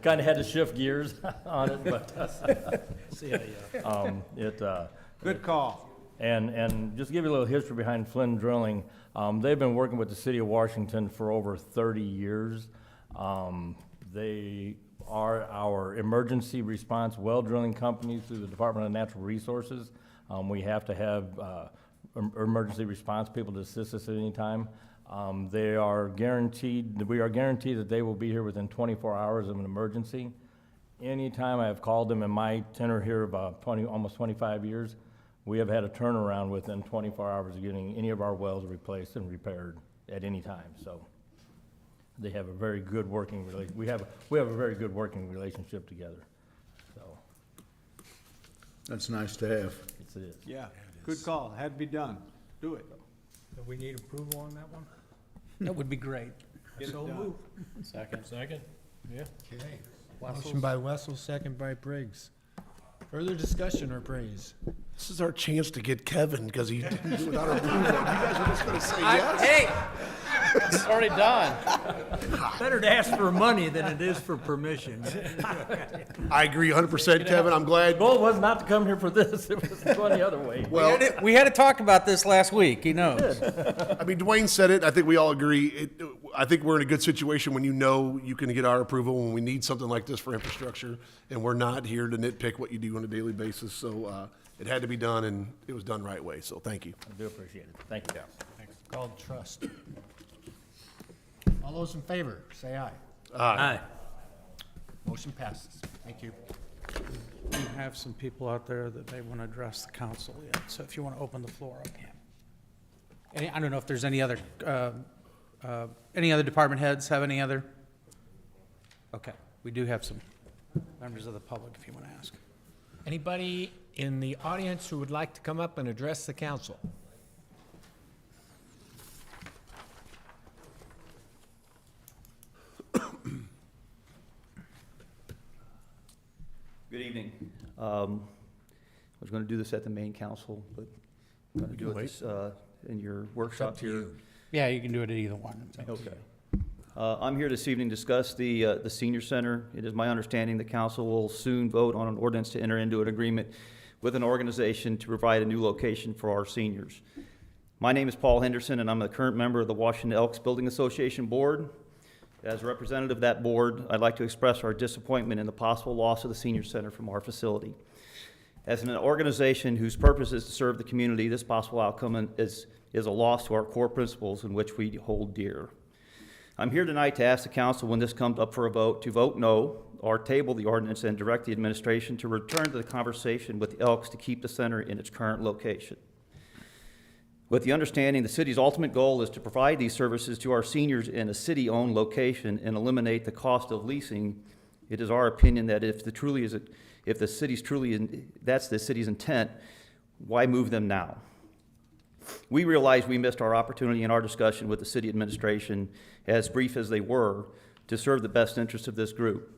Speaker 13: Kind of had to shift gears on it, but
Speaker 2: See how you,
Speaker 8: Good call.
Speaker 13: and just to give you a little history behind Flynn Drilling, they've been working with the city of Washington for over 30 years. They are our emergency response well drilling company through the Department of Natural Resources. We have to have emergency response people to assist us at any time. We are guaranteed that they will be here within 24 hours of an emergency. Anytime I have called them in my tenure here of almost 25 years, we have had a turnaround within 24 hours of getting any of our wells replaced and repaired at any time. So they have a very good working we have a very good working relationship together. So
Speaker 6: That's nice to have.
Speaker 13: it's, it is.
Speaker 8: Yeah, good call. Had to be done. Do it.
Speaker 2: do we need approval on that one?
Speaker 5: That would be great.
Speaker 8: Get it done.
Speaker 1: Second.
Speaker 2: Second? Yeah.
Speaker 3: Okay. Motion by Wessel, second by Briggs. Further discussion or praise?
Speaker 4: This is our chance to get Kevin, because he didn't do it without our approval. You guys are just gonna say yes?
Speaker 1: It's already done.
Speaker 9: Better to ask for money than it is for permission.
Speaker 4: I agree 100%, Kevin. I'm glad.
Speaker 13: The goal was not to come here for this, it was going the other way.
Speaker 4: Well,
Speaker 5: We had to talk about this last week, he knows.
Speaker 4: I mean, Dwayne said it. I think we all agree. I think we're in a good situation when you know you can get our approval when we need something like this for infrastructure, and we're not here to nitpick what you do on a daily basis. So it had to be done, and it was done right way. So thank you.
Speaker 13: I do appreciate it. Thank you.
Speaker 3: Called trust. All those in favor, say aye.
Speaker 5: Aye.
Speaker 3: Motion passes. Thank you.
Speaker 5: We have some people out there that may want to address the council yet, so if you want to open the floor, I can. I don't know if there's any other department heads have any other? Okay, we do have some members of the public if you want to ask.
Speaker 3: Anybody in the audience who would like to come up and address the council?
Speaker 14: Good evening. I was going to do this at the main council, but I'm going to do it in your workshop here.
Speaker 5: Yeah, you can do it at either one.
Speaker 14: Okay. I'm here this evening to discuss the senior center. It is my understanding the council will soon vote on an ordinance to enter into an agreement with an organization to provide a new location for our seniors. My name is Paul Henderson, and I'm a current member of the Washington Elks Building Association Board. As a representative of that board, I'd like to express our disappointment in the possible loss of the senior center from our facility. As an organization whose purpose is to serve the community, this possible outcome is a loss to our core principles in which we hold dear. I'm here tonight to ask the council, when this comes up for a vote, to vote no or table the ordinance and direct the administration to return to the conversation with the Elks to keep the center in its current location. With the understanding the city's ultimate goal is to provide these services to our seniors in a city-owned location and eliminate the cost of leasing, it is our opinion that if the city's truly, that's the city's intent, why move them now? We realize we missed our opportunity in our discussion with the city administration, as brief as they were, to serve the best interests of this group.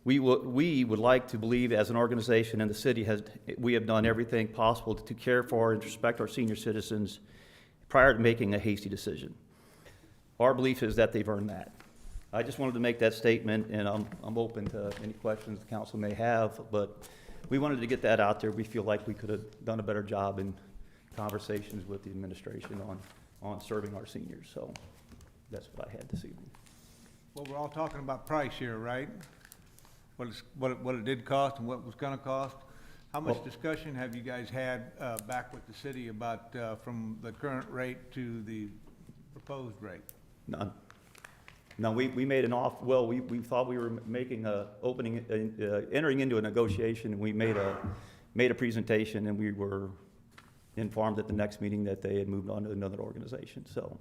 Speaker 14: We would like to believe as an organization and the city we have done everything possible to care for and respect our senior citizens prior to making a hasty decision. Our belief is that they've earned that. I just wanted to make that statement, and I'm open to any questions the council may have, but we wanted to get that out there. We feel like we could have done a better job in conversations with the administration on serving our seniors, so that's what I had this evening.
Speaker 8: Well, we're all talking about price here, right? What it did cost and what was gonna cost. How much discussion have you guys had back with the city about from the current rate to the proposed rate?
Speaker 14: None. No, we made an we thought we were making entering into a negotiation, and we made a presentation, and we were informed at the next meeting that they had moved on to another organization. So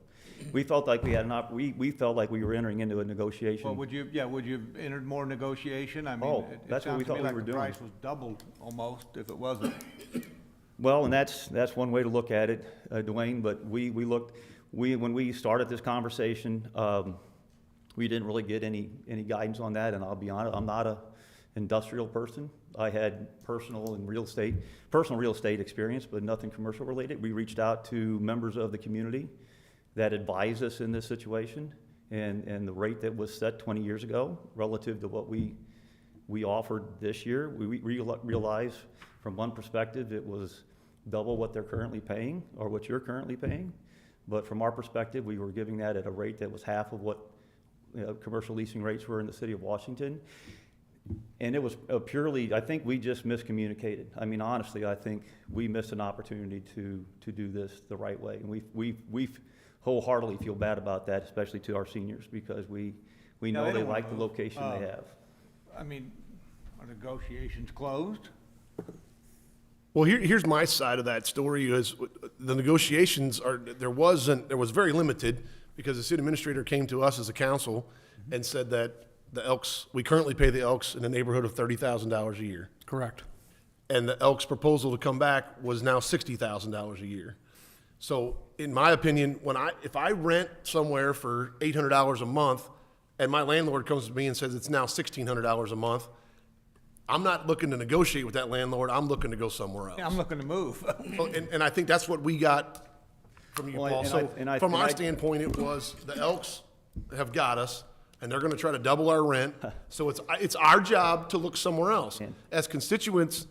Speaker 14: we felt like we had we felt like we were entering into a negotiation.
Speaker 8: Well, would you have entered more negotiation? I mean,
Speaker 14: that's what we thought we were doing.
Speaker 8: The price was doubled almost if it wasn't.
Speaker 14: Well, and that's one way to look at it, Dwayne, but when we started this conversation, we didn't really get any guidance on that, and I'll be honest, I'm not a industrial person. I had personal real estate experience, but nothing commercial related. We reached out to members of the community that advised us in this situation, and the rate that was set 20 years ago relative to what we offered this year, we realized from one perspective it was double what they're currently paying, or what you're currently paying. But from our perspective, we were giving that at a rate that was half of what commercial leasing rates were in the city of Washington. And it was purely, I think we just miscommunicated. I mean, honestly, I think we missed an opportunity to do this the right way. And we wholeheartedly feel bad about that, especially to our seniors, because we know they like the location they have.
Speaker 8: I mean, are negotiations closed?
Speaker 4: Well, here's my side of that story is the negotiations there was very limited, because the city administrator came to us as a council and said that the Elks, we currently pay the Elks in the neighborhood of $30,000 a year.
Speaker 5: Correct.
Speaker 4: And the Elks proposal to come back was now $60,000 a year. So in my opinion, if I rent somewhere for $800 a month and my landlord comes to me and says it's now $1,600 a month, I'm not looking to negotiate with that landlord. I'm looking to go somewhere else.
Speaker 8: Yeah, I'm looking to move.
Speaker 4: And I think that's what we got from you, Paul. So from our standpoint, it was the Elks have got us, and they're going to try to double our rent. So it's our job to look somewhere else. As constituents,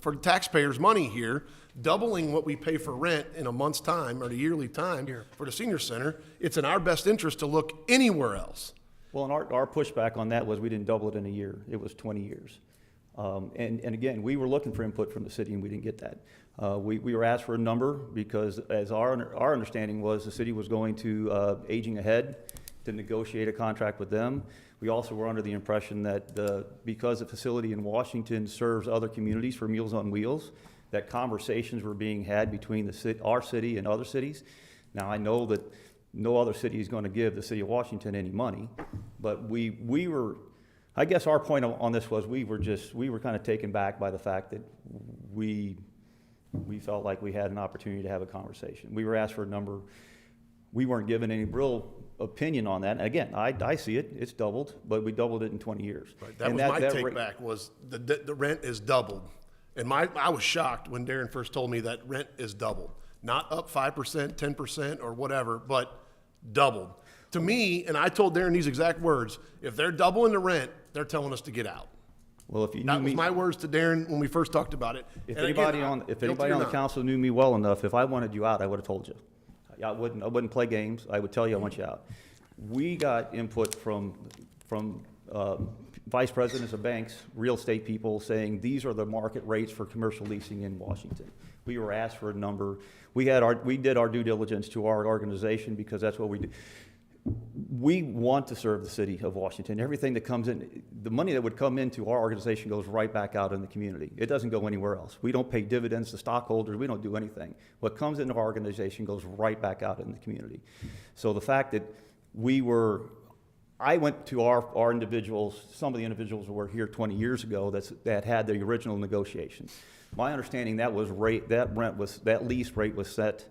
Speaker 4: for taxpayers' money here, doubling what we pay for rent in a month's time or a yearly time for the senior center, it's in our best interest to look anywhere else.
Speaker 14: Well, and our pushback on that was we didn't double it in a year. It was 20 years. And again, we were looking for input from the city, and we didn't get that. We were asked for a number because, as our understanding was, the city was going to Aging Ahead to negotiate a contract with them. We also were under the impression that because the facility in Washington serves other communities for Meals on Wheels, that conversations were being had between our city and other cities. Now, I know that no other city is going to give the city of Washington any money, but we were, I guess our point on this was we were kind of taken back by the fact that we felt like we had an opportunity to have a conversation. We were asked for a number. We weren't given any real opinion on that. And again, I see it, it's doubled, but we doubled it in 20 years.
Speaker 4: Right. That was my take back was the rent is doubled. And I was shocked when Darren first told me that rent is doubled. Not up 5%, 10%, or whatever, but doubled. To me, and I told Darren these exact words, if they're doubling the rent, they're telling us to get out.
Speaker 14: Well, if you
Speaker 4: that was my words to Darren when we first talked about it.
Speaker 14: If anybody on the council knew me well enough, if I wanted you out, I would have told you. I wouldn't play games. I would tell you I want you out. We got input from vice presidents of banks, real estate people saying these are the market rates for commercial leasing in Washington. We were asked for a number. We did our due diligence to our organization because that's what we do. we want to serve the city of Washington. Everything that comes in, the money that would come into our organization goes right back out in the community. It doesn't go anywhere else. We don't pay dividends to stockholders. We don't do anything. What comes into our organization goes right back out in the community. So the fact that I went to our individuals, some of the individuals who were here 20 years ago that had the original negotiations. My understanding that lease rate was set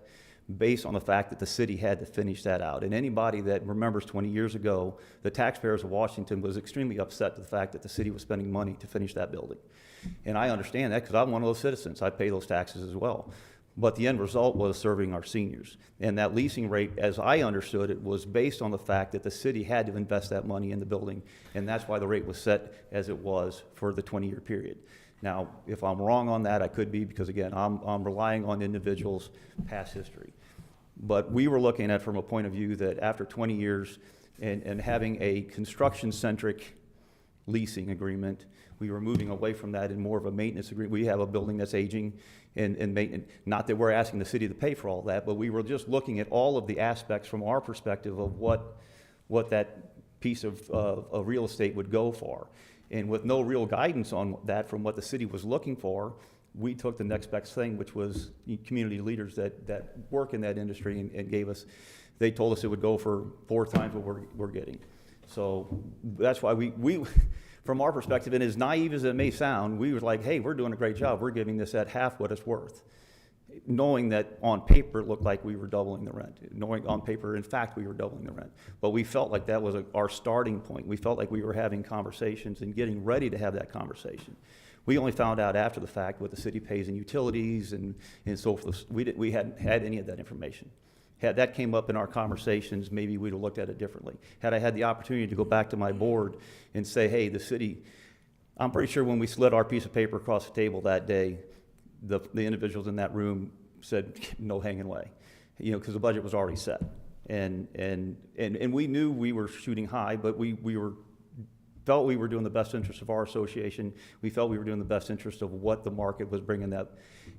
Speaker 14: based on the fact that the city had to finish that out. And anybody that remembers 20 years ago, the taxpayers of Washington was extremely upset with the fact that the city was spending money to finish that building. And I understand that because I'm one of those citizens. I pay those taxes as well. But the end result was serving our seniors. And that leasing rate, as I understood it, was based on the fact that the city had to invest that money in the building. And that's why the rate was set as it was for the 20-year period. Now, if I'm wrong on that, I could be, because again, I'm relying on individuals' past history. But we were looking at from a point of view that after 20 years and having a construction-centric leasing agreement, we were moving away from that in more of a maintenance agreement. We have a building that's aging and maintenance. Not that we're asking the city to pay for all that, but we were just looking at all of the aspects from our perspective of what that piece of real estate would go for. And with no real guidance on that from what the city was looking for, we took the next best thing, which was community leaders that work in that industry and gave us, they told us it would go for 4 times what we're getting. So that's why we from our perspective, and as naive as it may sound, we were like, hey, we're doing a great job. We're giving this at half what it's worth. Knowing that on paper it looked like we were doubling the rent. Knowing on paper, in fact, we were doubling the rent. But we felt like that was our starting point. We felt like we were having conversations and getting ready to have that conversation. We only found out after the fact what the city pays in utilities and so forth. We hadn't had any of that information. Had that came up in our conversations, maybe we'd have looked at it differently. Had I had the opportunity to go back to my board and say, hey, the city, I'm pretty sure when we slid our piece of paper across the table that day, the individuals in that room said, no hanging way, because the budget was already set. And we knew we were shooting high, but we felt we were doing the best interest of our association. We felt we were doing the best interest of what the market was bringing that.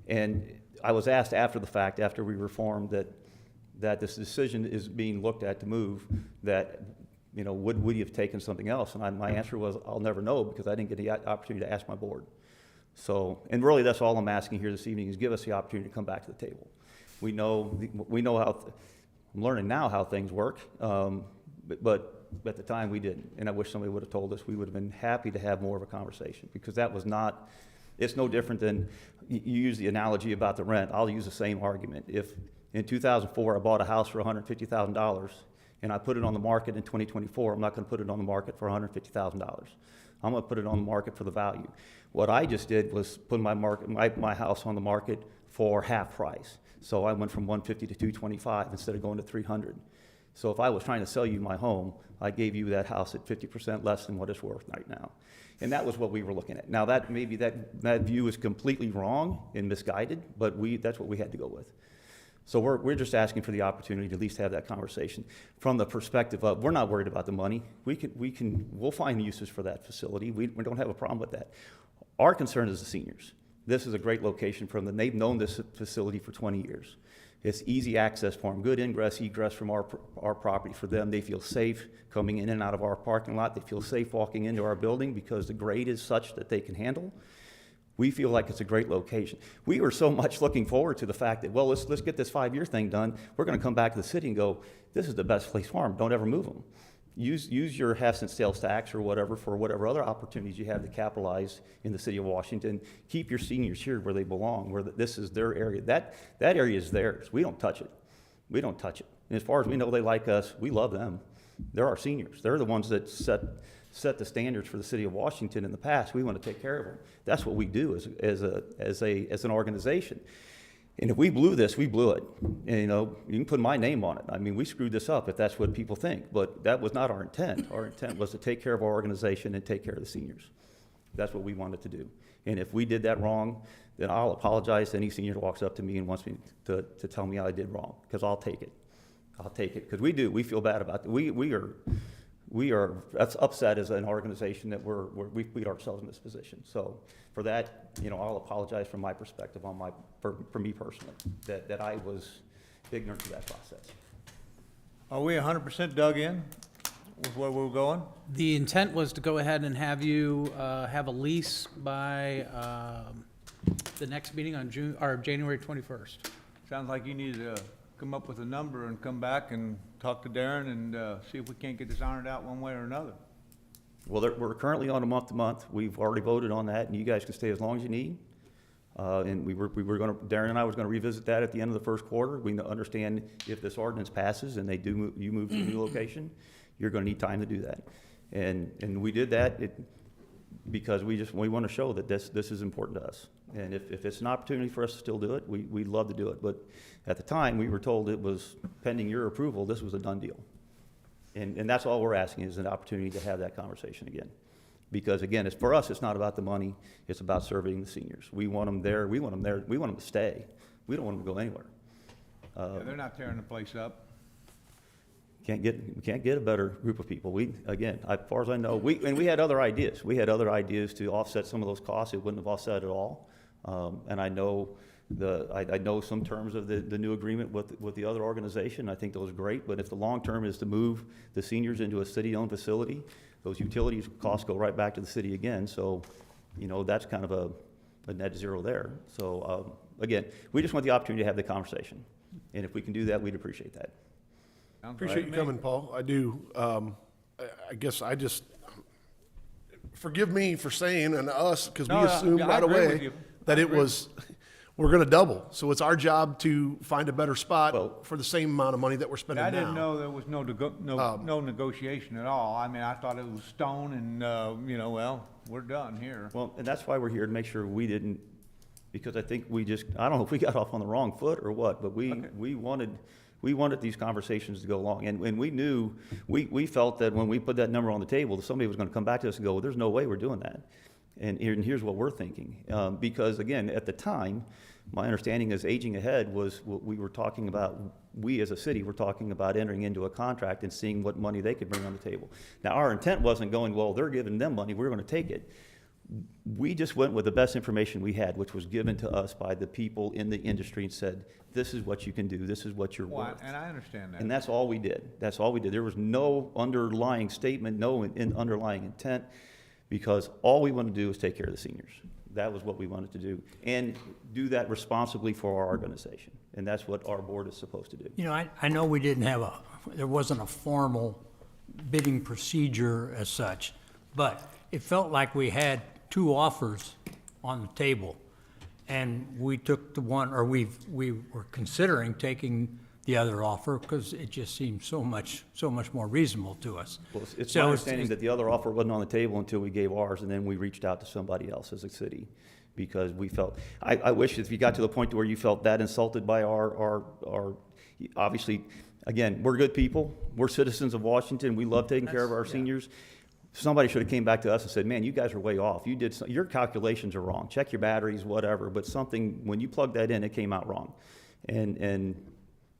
Speaker 14: And I was asked after the fact, after we reformed, that this decision is being looked at to move, that, would we have taken something else? And my answer was, I'll never know, because I didn't get the opportunity to ask my board. So, and really that's all I'm asking here this evening, is give us the opportunity to come back to the table. We know how, I'm learning now how things work, but at the time we didn't. And I wish somebody would have told us. We would have been happy to have more of a conversation, because that was not, it's no different than, you use the analogy about the rent. I'll use the same argument. If in 2004 I bought a house for $150,000 and I put it on the market in 2024, I'm not going to put it on the market for $150,000. I'm going to put it on the market for the value. What I just did was put my house on the market for half price. So I went from 150 to 225 instead of going to 300. So if I was trying to sell you my home, I gave you that house at 50% less than what it's worth right now. And that was what we were looking at. Now that maybe that view is completely wrong and misguided, but that's what we had to go with. So we're just asking for the opportunity to at least have that conversation from the perspective of, we're not worried about the money. We'll find uses for that facility. We don't have a problem with that. Our concern is the seniors. This is a great location for them. They've known this facility for 20 years. It's easy access for them, good ingress, egress from our property for them. They feel safe coming in and out of our parking lot. They feel safe walking into our building because the grade is such that they can handle. We feel like it's a great location. We were so much looking forward to the fact that, well, let's get this 5-year thing done. We're going to come back to the city and go, this is the best place for them. Don't ever move them. Use your half-cent sales tax or whatever for whatever other opportunities you have to capitalize in the city of Washington. Keep your seniors here where they belong, where this is their area. That area is theirs. We don't touch it. We don't touch it. And as far as we know, they like us. We love them. They're our seniors. They're the ones that set the standards for the city of Washington in the past. We want to take care of them. That's what we do as an organization. And if we blew this, we blew it. And, you can put my name on it. I mean, we screwed this up if that's what people think. But that was not our intent. Our intent was to take care of our organization and take care of the seniors. That's what we wanted to do. And if we did that wrong, then I'll apologize to any senior who walks up to me and wants me to tell me I did wrong, because I'll take it. I'll take it, because we do. We feel bad about it. We are upset as an organization that we put ourselves in this position. So for that, I'll apologize from my perspective for me personally, that I was ignorant to that process.
Speaker 8: Are we 100% dug in with where we're going?
Speaker 5: The intent was to go ahead and have you have a lease by the next meeting on January 21st.
Speaker 8: Sounds like you need to come up with a number and come back and talk to Darren and see if we can't get this ironed out one way or another.
Speaker 14: Well, we're currently on a month-to-month. We've already voted on that, and you guys can stay as long as you need. And we were gonna, Darren and I was gonna revisit that at the end of the first quarter. We understand if this ordinance passes and you move to a new location, you're gonna need time to do that. And we did that because we wanna show that this is important to us. And if it's an opportunity for us to still do it, we'd love to do it. But at the time, we were told it was pending your approval, this was a done deal. And that's all we're asking is an opportunity to have that conversation again. Because again, for us, it's not about the money, it's about serving the seniors. We want them there, we want them to stay. We don't want them to go anywhere.
Speaker 8: Yeah, they're not tearing the place up.
Speaker 14: We can't get a better group of people. As far as I know, we had other ideas. We had other ideas to offset some of those costs. It wouldn't have offset at all. And I know I know some terms of the new agreement with the other organization. I think those are great. But if the long term is to move the seniors into a city-owned facility, those utilities costs go right back to the city again. So, that's kind of a net zero there. So, again, we just want the opportunity to have the conversation. And if we can do that, we'd appreciate that.
Speaker 4: Appreciate you coming, Paul. I do. I guess forgive me for saying, and us, because we assumed right away that it was, we're gonna double. So it's our job to find a better spot for the same amount of money that we're spending now.
Speaker 8: I didn't know there was no negotiation at all. I mean, I thought it was stone and, we're done here.
Speaker 14: Well, and that's why we're here, to make sure we didn't, because I think I don't know if we got off on the wrong foot or what, but we wanted these conversations to go along. And we knew, we felt that when we put that number on the table, somebody was gonna come back to us and go, well, there's no way we're doing that. And here's what we're thinking. Because again, at the time, my understanding is aging ahead was what we were talking about, we as a city were talking about entering into a contract and seeing what money they could bring on the table. Now, our intent wasn't going, well, they're giving them money, we're gonna take it. We just went with the best information we had, which was given to us by the people in the industry and said, this is what you can do, this is what you're worth.
Speaker 8: And I understand that.
Speaker 14: And that's all we did. That's all we did. There was no underlying statement, no underlying intent, because all we wanted to do was take care of the seniors. That was what we wanted to do, and do that responsibly for our organization. And that's what our board is supposed to do.
Speaker 9: I know we didn't have there wasn't a formal bidding procedure as such, but it felt like we had two offers on the table. And we took the one, or we were considering taking the other offer because it just seemed so much more reasonable to us.
Speaker 14: Well, it's my understanding that the other offer wasn't on the table until we gave ours, and then we reached out to somebody else as a city, because we felt, I wish if you got to the point where you felt that insulted by our obviously, again, we're good people, we're citizens of Washington, we love taking care of our seniors. Somebody should have came back to us and said, man, you guys are way off. Your calculations are wrong. Check your batteries, whatever, but when you plugged that in, it came out wrong. And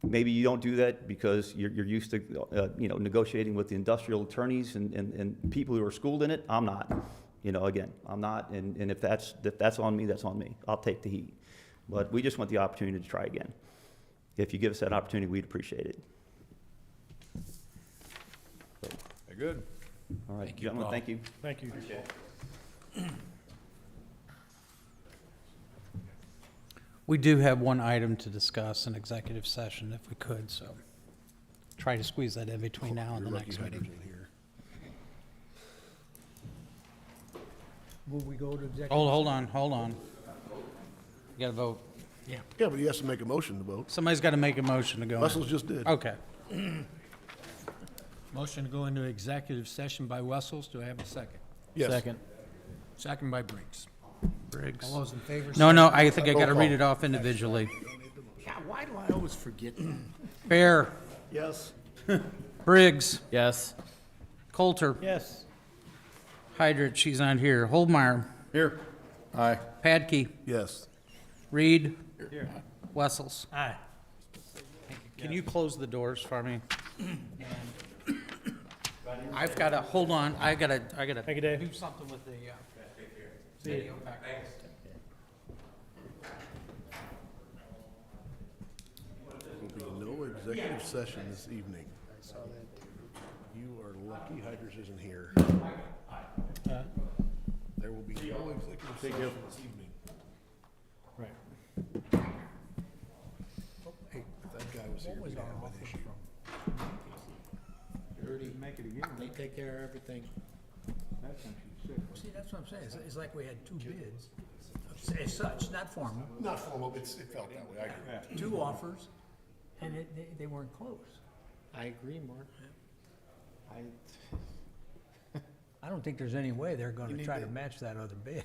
Speaker 14: maybe you don't do that because you're used to, negotiating with the industrial attorneys and people who are schooled in it. I'm not. Again, I'm not. And if that's on me, that's on me. I'll take the heat. But we just want the opportunity to try again. If you give us that opportunity, we'd appreciate it.
Speaker 8: Very good.
Speaker 14: All right, gentlemen, thank you.
Speaker 11: Thank you.
Speaker 5: We do have one item to discuss in executive session if we could, so try to squeeze that in between now and the next meeting.
Speaker 2: Will we go to executive?
Speaker 5: Hold on. You gotta vote.
Speaker 4: Yeah, but he has to make a motion to vote.
Speaker 5: Somebody's gotta make a motion to go in.
Speaker 4: Wessels just did.
Speaker 5: Okay.
Speaker 2: Motion to go into executive session by Wessels. Do I have a second?
Speaker 4: Yes.
Speaker 1: Second.
Speaker 2: Second by Briggs.
Speaker 5: Briggs.
Speaker 2: All those in favor?
Speaker 5: No, I think I gotta read it off individually.
Speaker 2: Yeah, why do I always forget?
Speaker 5: Fair,
Speaker 4: Yes.
Speaker 5: Briggs,
Speaker 1: Yes.
Speaker 5: Coulter,
Speaker 2: Yes.
Speaker 5: Hydrich, she's not here, Holdmeyer,
Speaker 12: Here. Aye.
Speaker 5: Padkey,
Speaker 4: Yes.
Speaker 5: Reed, Wessels.
Speaker 2: Aye.
Speaker 5: Can you close the doors for me? I've gotta, hold on, I gotta
Speaker 11: Thank you, Dave.
Speaker 5: do something with the, video back there.
Speaker 4: There will be no executive session this evening. You are lucky Hydrus isn't here. There will be no executive session this evening.
Speaker 11: Right.
Speaker 4: Hey, if that guy was here, we'd have an issue.
Speaker 8: Make it again.
Speaker 3: They take care of everything.
Speaker 8: That's when she's sick.
Speaker 9: See, that's what I'm saying, it's like we had two bids, as such, not formal,
Speaker 4: Not formal, but it felt that way, I agree.
Speaker 9: two offers, and they weren't close.
Speaker 3: I agree, Mark.
Speaker 9: I don't think there's any way they're gonna
Speaker 4: need
Speaker 9: try
Speaker 4: to-
Speaker 9: to match that other bid.